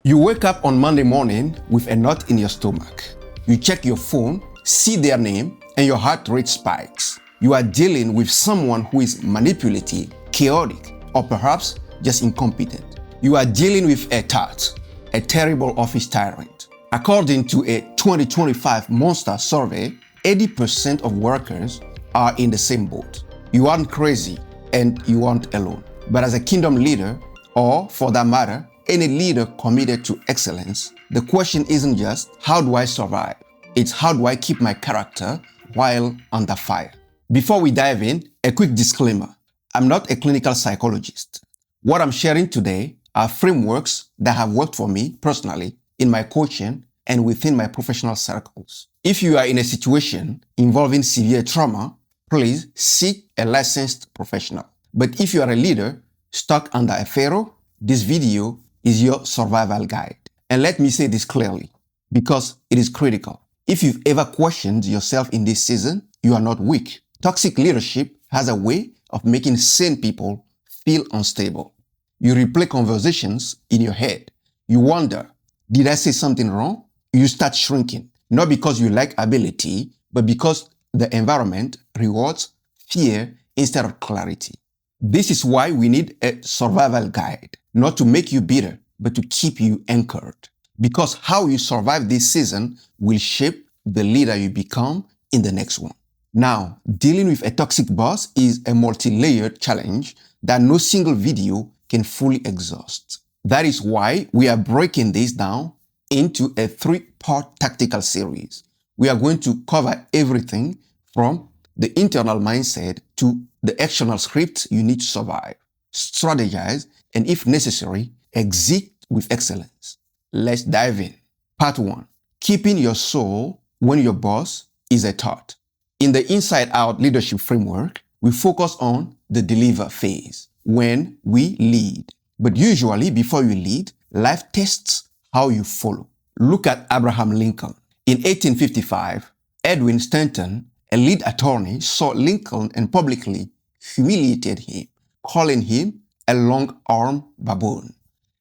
You wake up on Monday morning with a knot in your stomach. You check your phone, see their name, and your heart rate spikes. You are dealing with someone who is manipulative, chaotic, or perhaps just incompetent. You are dealing with a tart, a terrible office tyrant. According to a 2025 Monster survey, 80% of workers are in the same boat. You aren't crazy and you aren't alone. But as a kingdom leader, or for that matter, any leader committed to excellence, the question isn't just, how do I survive? It's how do I keep my character while under fire? Before we dive in, a quick disclaimer. I'm not a clinical psychologist. What I'm sharing today are frameworks that have worked for me personally in my coaching and within my professional circles. If you are in a situation involving severe trauma, please seek a licensed professional. But if you are a leader stuck under a pharaoh, this video is your survival guide. And let me say this clearly, because it is critical. If you've ever questioned yourself in this season, you are not weak. Toxic leadership has a way of making sane people feel unstable. You replay conversations in your head. You wonder, did I say something wrong? You start shrinking, not because you lack ability, but because the environment rewards fear instead of clarity. This is why we need a survival guide, not to make you bitter, but to keep you anchored. Because how you survive this season will shape the leader you become in the next one. Now, dealing with a toxic boss is a multi-layered challenge that no single video can fully exhaust. That is why we are breaking this down into a 3-part tactical series. We are going to cover everything from the internal mindset to the actional script you need to survive, strategize, and if necessary, exit with excellence. Let's dive in. Part 1. Keeping your soul when your boss is a tart. In the Inside Out leadership framework, we focus on the deliver phase, when we lead. But usually before you lead, life tests how you follow. Look at Abraham Lincoln. In 1855, Edwin Stanton, a lead attorney, saw Lincoln and publicly humiliated him, calling him a long-armed baboon.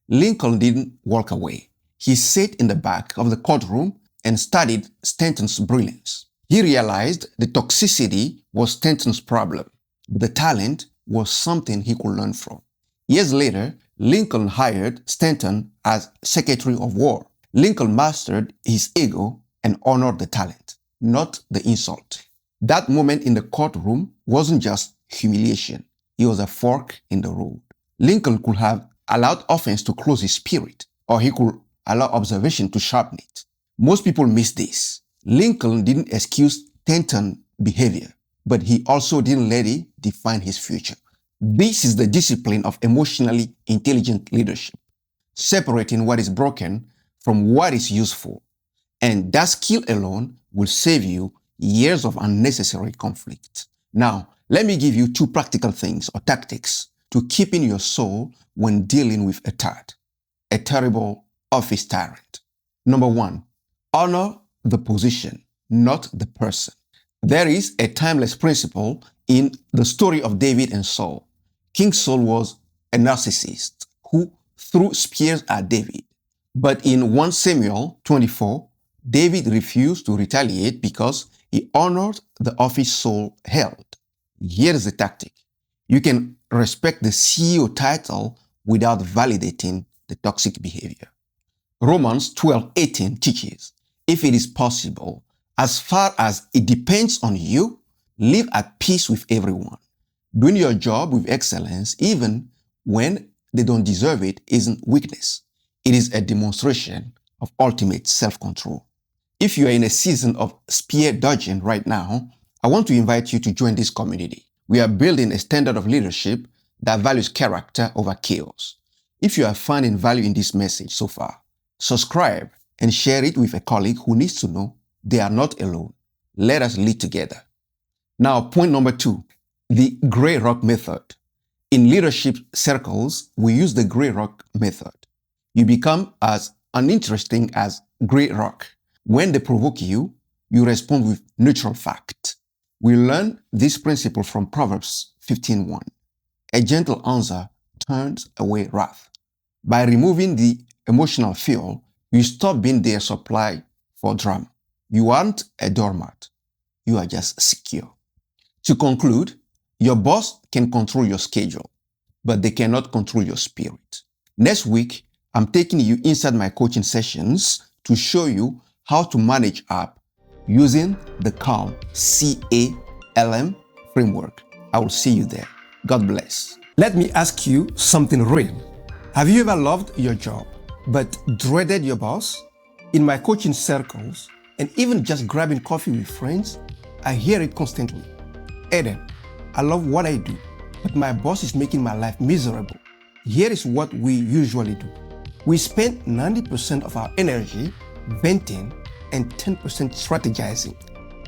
Lincoln didn't walk away. He sat in the back of the courtroom and studied Stanton's brilliance. He realized the toxicity was Stanton's problem, but the talent was something he could learn from. Years later, Lincoln hired Stanton as Secretary of War. Lincoln mastered his ego and honored the talent, not the insult. That moment in the courtroom wasn't just humiliation. It was a fork in the road. Lincoln could have allowed offense to close his spirit, or he could allow observation to sharpen it. Most people miss this. Lincoln didn't excuse Stanton's behavior, but he also didn't let it define his future. This is the discipline of emotionally intelligent leadership, separating what is broken from what is useful. And that skill alone will save you years of unnecessary conflict. Now, let me give you 2 practical things or tactics to keeping your soul when dealing with a tart, a terrible office tyrant. Number 1, honor the position, not the person. There is a timeless principle in the story of David and Saul. King Saul was a narcissist who threw spears at David. But in 1 Samuel 24, David refused to retaliate because he honored the office Saul held. Here's the tactic. You can respect the CEO title without validating the toxic behavior. Romans 12:18 teaches, if it is possible, as far as it depends on you, live at peace with everyone. Doing your job with excellence, even when they don't deserve it, isn't weakness. It is a demonstration of ultimate self-control. If you are in a season of spear dodging right now, I want to invite you to join this community. We are building a standard of leadership that values character over chaos. If you are finding value in this message so far, subscribe and share it with a colleague who needs to know they are not alone. Let us lead together. Now, point number 2, the gray rock method. In leadership circles, we use the gray rock method. You become as uninteresting as gray rock. When they provoke you, you respond with neutral fact. We learn this principle from Proverbs 15:1. A gentle answer turns away wrath. By removing the emotional fuel, you stop being their supply for drama. You aren't a doormat. You are just secure. To conclude, your boss can control your schedule, but they cannot control your spirit. Next week, I'm taking you inside my coaching sessions to show you how to manage up using the CALM, C-A-L-M framework. I will see you there. God bless. Let me ask you something real. Have you ever loved your job, but dreaded your boss? In my coaching circles, and even just grabbing coffee with friends, I hear it constantly. Adam, I love what I do, but my boss is making my life miserable. Here is what we usually do. We spend 90% of our energy venting and 10% strategizing.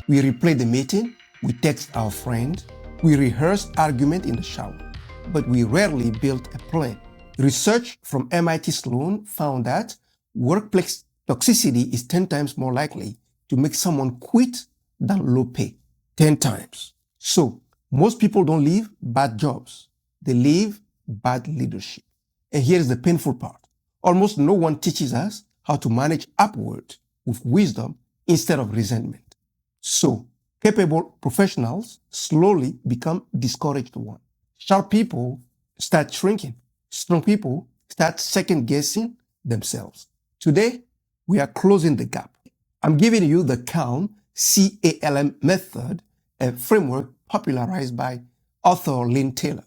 We replay the meeting, we text our friend, we rehearse argument in the shower, but we rarely build a plan. Research from MIT Sloan found that workplace toxicity is 10 times more likely to make someone quit than low pay. 10 times. So, most people don't leave bad jobs. They leave bad leadership. And here's the painful part. Almost no one teaches us how to manage upward with wisdom instead of resentment. So, capable professionals slowly become discouraged ones. Sharp people start shrinking. Strong people start second-guessing themselves. Today, we are closing the gap. I'm giving you the CALM, C-A-L-M method, a framework popularized by author Lynn Taylor.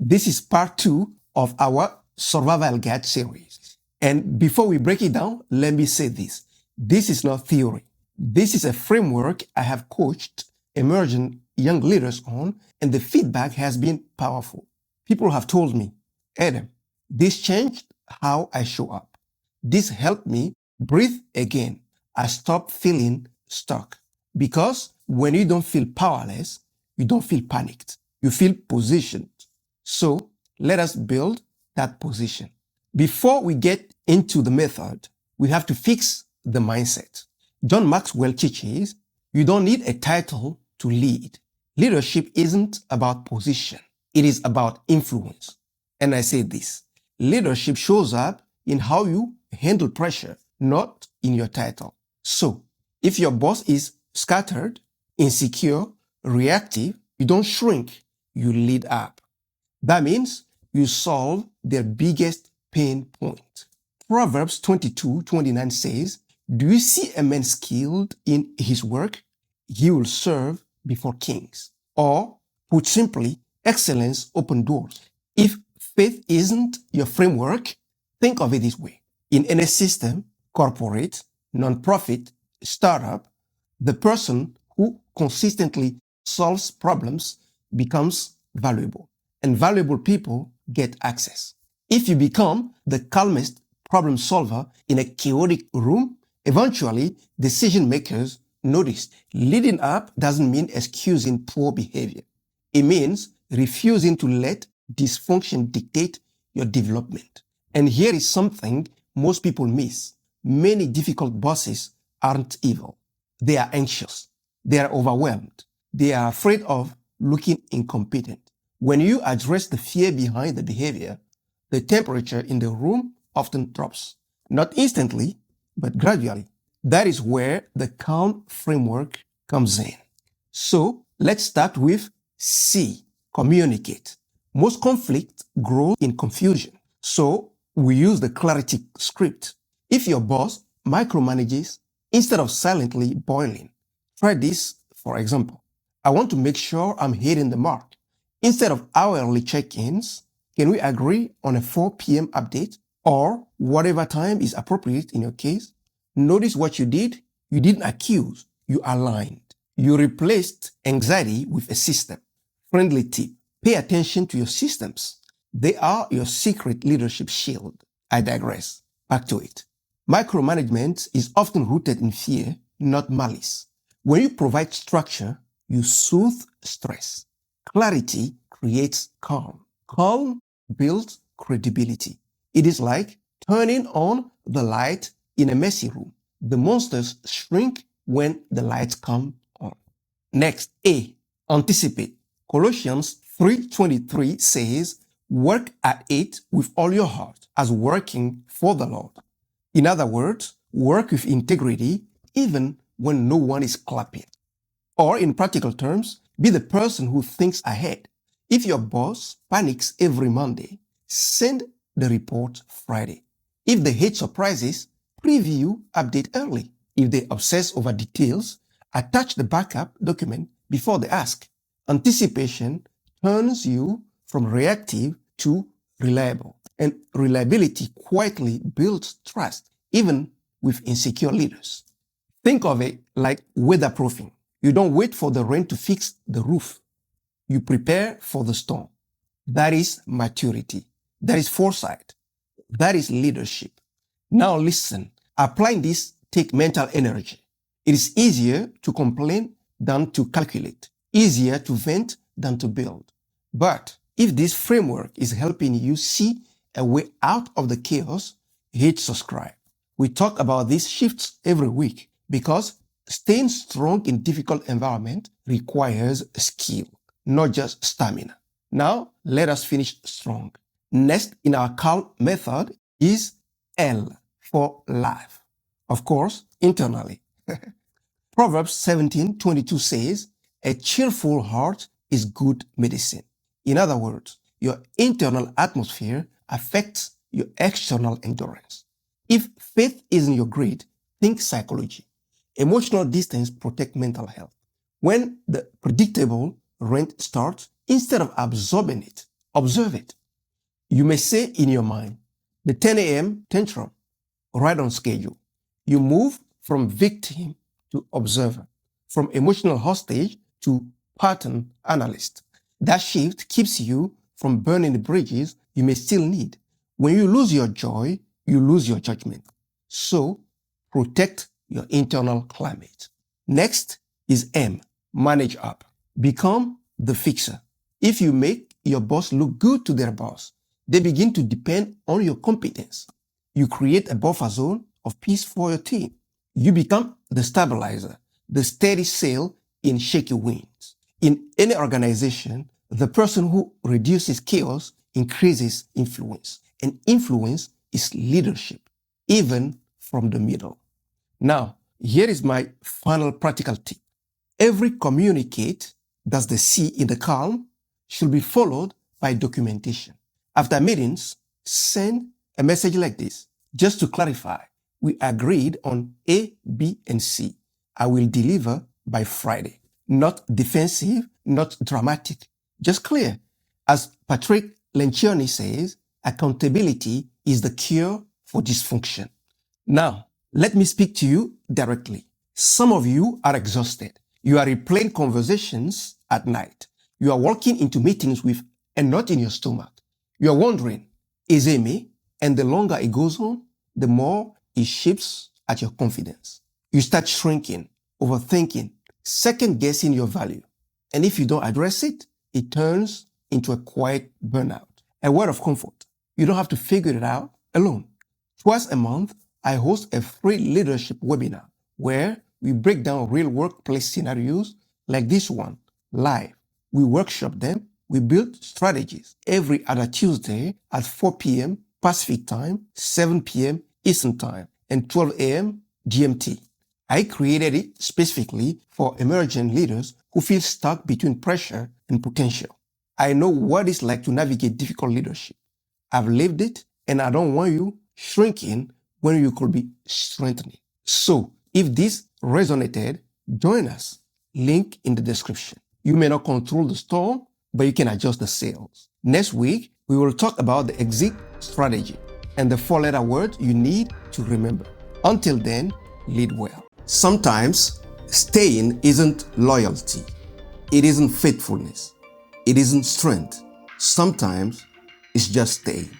This is part 2 of our Survival Guide series. And before we break it down, let me say this. This is not theory. This is a framework I have coached emerging young leaders on, and the feedback has been powerful. People have told me, Adam, this changed how I show up. This helped me breathe again. I stopped feeling stuck. Because when you don't feel powerless, you don't feel panicked. You feel positioned. So let us build that position. Before we get into the method, we have to fix the mindset. John Maxwell teaches, you don't need a title to lead. Leadership isn't about position. It is about influence. And I say this, leadership shows up in how you handle pressure, not in your title. So, if your boss is scattered, insecure, reactive, you don't shrink, you lead up. That means you solve their biggest pain point. Proverbs 22:29 says, do you see a man skilled in his work? He will serve before kings. Or, put simply, excellence opens doors. If faith isn't your framework, think of it this way. In any system, corporate, non-profit, startup, the person who consistently solves problems becomes valuable. And valuable people get access. If you become the calmest problem solver in a chaotic room, eventually decision makers notice. Leading up doesn't mean excusing poor behavior. It means refusing to let dysfunction dictate your development. And here is something most people miss. Many difficult bosses aren't evil. They are anxious. They are overwhelmed. They are afraid of looking incompetent. When you address the fear behind the behavior, the temperature in the room often drops. Not instantly, but gradually. That is where the CALM framework comes in. So let's start with C, communicate. Most conflict grow in confusion. So we use the clarity script. If your boss micromanages instead of silently boiling, try this, for example. I want to make sure I'm hitting the mark. Instead of hourly check-ins, can we agree on a 4 p.m. update or whatever time is appropriate in your case? Notice what you did. You didn't accuse, you aligned. You replaced anxiety with a system. Friendly tip, pay attention to your systems. They are your secret leadership shield. I digress. Back to it. Micromanagement is often rooted in fear, not malice. When you provide structure, you soothe stress. Clarity creates calm. Calm builds credibility. It is like turning on the light in a messy room. The monsters shrink when the lights come on. Next, A, anticipate. Colossians 3:23 says, work at it with all your heart as working for the Lord. In other words, work with integrity even when no one is clapping. Or in practical terms, be the person who thinks ahead. If your boss panics every Monday, send the report Friday. If they hate surprises, preview update early. If they obsess over details, attach the backup document before they ask. Anticipation turns you from reactive to reliable. And reliability quietly builds trust, even with insecure leaders. Think of it like weatherproofing. You don't wait for the rain to fix the roof. You prepare for the storm. That is maturity. That is foresight. That is leadership. Now listen, applying this takes mental energy. It is easier to complain than to calculate, easier to vent than to build. But if this framework is helping you see a way out of the chaos, hit subscribe. We talk about these shifts every week because staying strong in difficult environment requires skill, not just stamina. Now, let us finish strong. Next in our CAL method is L for life. Of course, internally. Proverbs 17:22 says, a cheerful heart is good medicine. In other words, your internal atmosphere affects your external endurance. If faith isn't your grade, think psychology. Emotional distance protects mental health. When the predictable rent starts, instead of absorbing it, observe it. You may say in your mind, the 10 a.m. tantrum, right on schedule. You move from victim to observer, from emotional hostage to pattern analyst. That shift keeps you from burning the bridges you may still need. When you lose your joy, you lose your judgment. So, protect your internal climate. Next is M, manage up. Become the fixer. If you make your boss look good to their boss, they begin to depend on your competence. You create a buffer zone of peace for your team. You become the stabilizer, the steady sail in shaky winds. In any organization, the person who reduces chaos increases influence. And influence is leadership, even from the middle. Now, here is my final practical tip. Every communicate, that's the C in the CALM, should be followed by documentation. After meetings, send a message like this. Just to clarify, we agreed on A, B, and C. I will deliver by Friday. Not defensive, not dramatic, just clear. As Patrick Lencioni says, accountability is the cure for dysfunction. Now, let me speak to you directly. Some of you are exhausted. You are replaying conversations at night. You are walking into meetings with a knot in your stomach. You are wondering, is it me? And the longer it goes on, the more it chips at your confidence. You start shrinking, overthinking, second-guessing your value. And if you don't address it, it turns into a quiet burnout. A word of comfort. You don't have to figure it out alone. Twice a month, I host a free leadership webinar where we break down real workplace scenarios like this one, live. We workshop them. We build strategies every other Tuesday at 4 p.m. Pacific time, 7 p.m. Eastern time, and 12 a.m. GMT. I created it specifically for emerging leaders who feel stuck between pressure and potential. I know what it's like to navigate difficult leadership. I've lived it, and I don't want you shrinking when you could be strengthening. So, if this resonated, join us. Link in the description. You may not control the storm, but you can adjust the sails. Next week, we will talk about the exit strategy and the 4-letter word you need to remember. Until then, lead well. Sometimes, staying isn't loyalty. It isn't faithfulness. It isn't strength. Sometimes, it's just staying.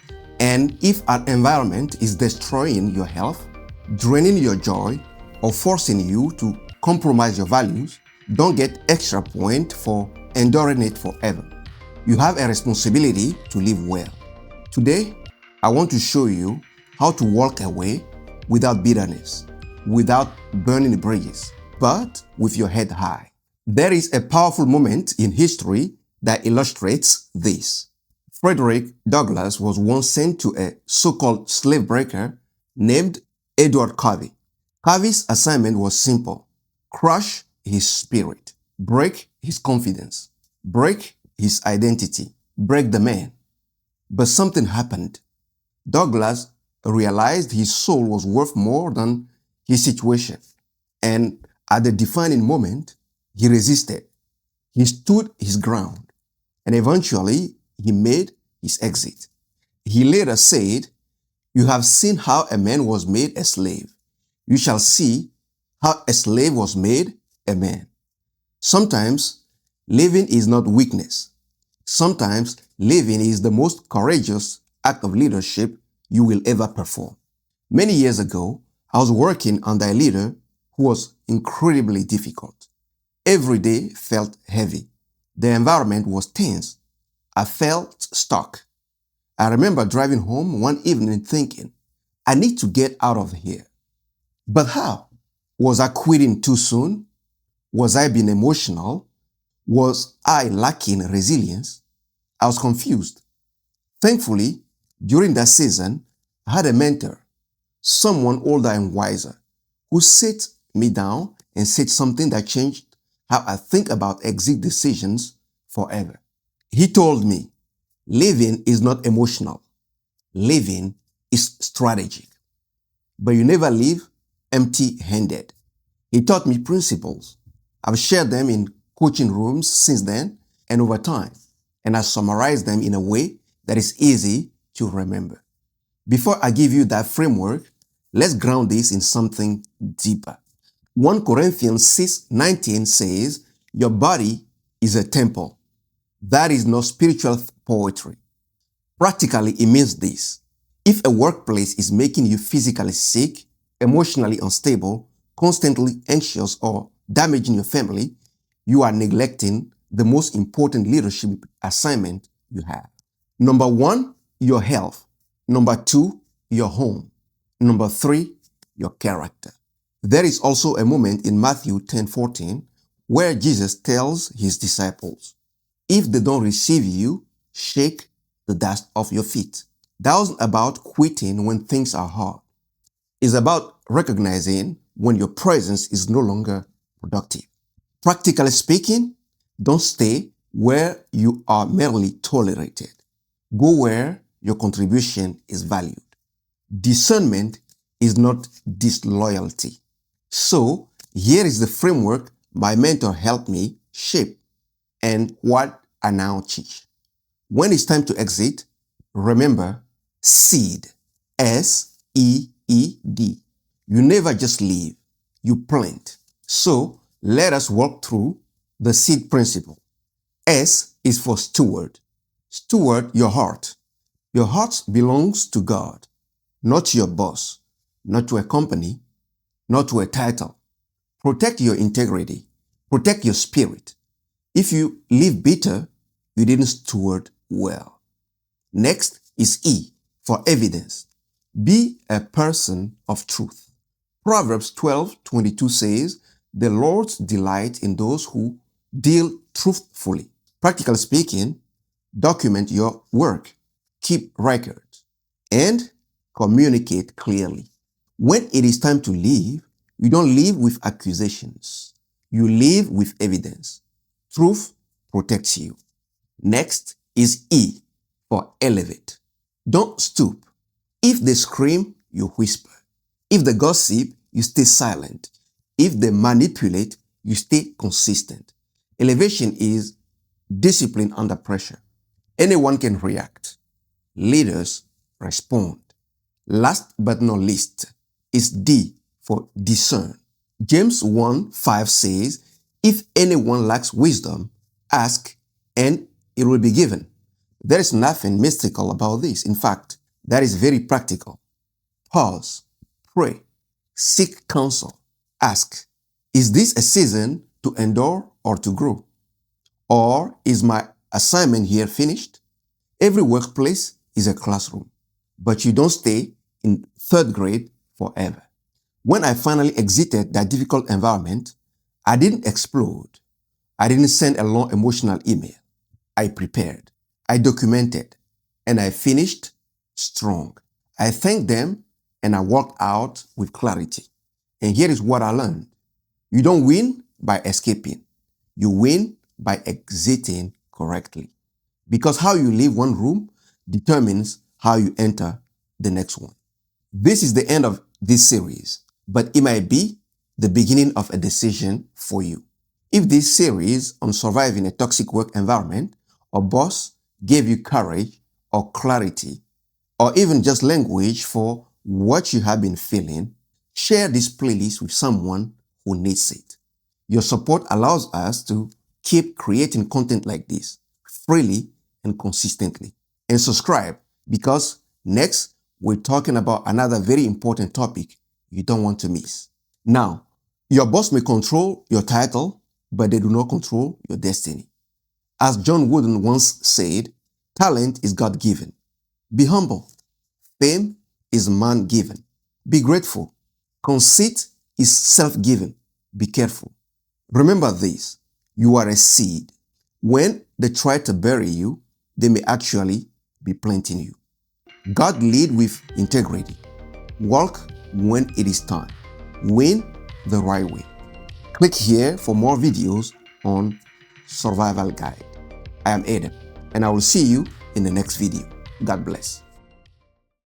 And if an environment is destroying your health, draining your joy, or forcing you to compromise your values, don't get extra point for enduring it forever. You have a responsibility to live well. Today, I want to show you how to walk away without bitterness, without burning the bridges, but with your head high. There is a powerful moment in history that illustrates this. Frederick Douglass was once sent to a so-called slave breaker named Edward Covey. Covey's assignment was simple: crush his spirit, break his confidence, break his identity, break the man. But something happened. Douglas realized his soul was worth more than his situation. And at the defining moment, he resisted. He stood his ground. And eventually, he made his exit. He later said, "You have seen how a man was made a slave. You shall see how a slave was made a man." Sometimes, living is not weakness. Sometimes, living is the most courageous act of leadership you will ever perform. Many years ago, I was working under a leader who was incredibly difficult. Every day felt heavy. The environment was tense. I felt stuck. I remember driving home one evening thinking, I need to get out of here. But how? Was I quitting too soon? Was I being emotional? Was I lacking resilience? I was confused. Thankfully, during that season, I had a mentor, someone older and wiser, who sat me down and said something that changed how I think about exit decisions forever. He told me, living is not emotional. Living is strategic. But you never leave empty-handed. He taught me principles. I've shared them in coaching rooms since then and over time, and I summarized them in a way that is easy to remember. Before I give you that framework, let's ground this in something deeper. 1 Corinthians 6:19 says, "Your body is a temple." That is not spiritual poetry. Practically, it means this: if a workplace is making you physically sick, emotionally unstable, constantly anxious, or damaging your family, you are neglecting the most important leadership assignment you have. Number 1, your health. Number 2, your home. Number 3, your character. There is also a moment in Matthew 10:14 where Jesus tells his disciples, "If they don't receive you, shake the dust off your feet." That wasn't about quitting when things are hard. It's about recognizing when your presence is no longer productive. Practically speaking, don't stay where you are merely tolerated. Go where your contribution is valued. Discernment is not disloyalty. So, here is the framework my mentor helped me shape and what I now teach. When it's time to exit, remember seed. SEED. You never just leave, you plant. So let us walk through the seed principle. S is for steward. Steward your heart. Your heart belongs to God, not to your boss, not to a company, not to a title. Protect your integrity. Protect your spirit. If you live bitter, you didn't steward well. Next is E for evidence. Be a person of truth. Proverbs 12:22 says, "The Lord's delight in those who deal truthfully." Practically speaking, document your work, keep records, and communicate clearly. When it is time to leave, you don't leave with accusations. You leave with evidence. Truth protects you. Next is E for elevate. Don't stoop. If they scream, you whisper. If they gossip, you stay silent. If they manipulate, you stay consistent. Elevation is discipline under pressure. Anyone can react. Leaders respond. Last but not least is D for discern. James 1:5 says, "If anyone lacks wisdom, ask and it will be given." There is nothing mystical about this. In fact, that is very practical. Pause, pray, seek counsel, ask, is this a season to endure or to grow? Or is my assignment here finished? Every workplace is a classroom, but you don't stay in third grade forever. When I finally exited that difficult environment, I didn't explode. I didn't send a long emotional email. I prepared, I documented, and I finished strong. I thanked them and I walked out with clarity. And here is what I learned. You don't win by escaping. You win by exiting correctly. Because how you leave one room determines how you enter the next one. This is the end of this series, but it might be the beginning of a decision for you. If this series on surviving a toxic work environment or boss gave you courage or clarity, or even just language for what you have been feeling, share this playlist with someone who needs it. Your support allows us to keep creating content like this freely and consistently. And subscribe, because next we're talking about another very important topic you don't want to miss. Now, your boss may control your title, but they do not control your destiny. As John Wooden once said, talent is God-given. Be humble. Fame is man-given. Be grateful. Conceit is self-given. Be careful. Remember this, you are a seed. When they try to bury you, they may actually be planting you. God lead with integrity. Walk when it is time. Win the right way. Click here for more videos on Survival Guide. I am Adam, and I will see you in the next video. God bless.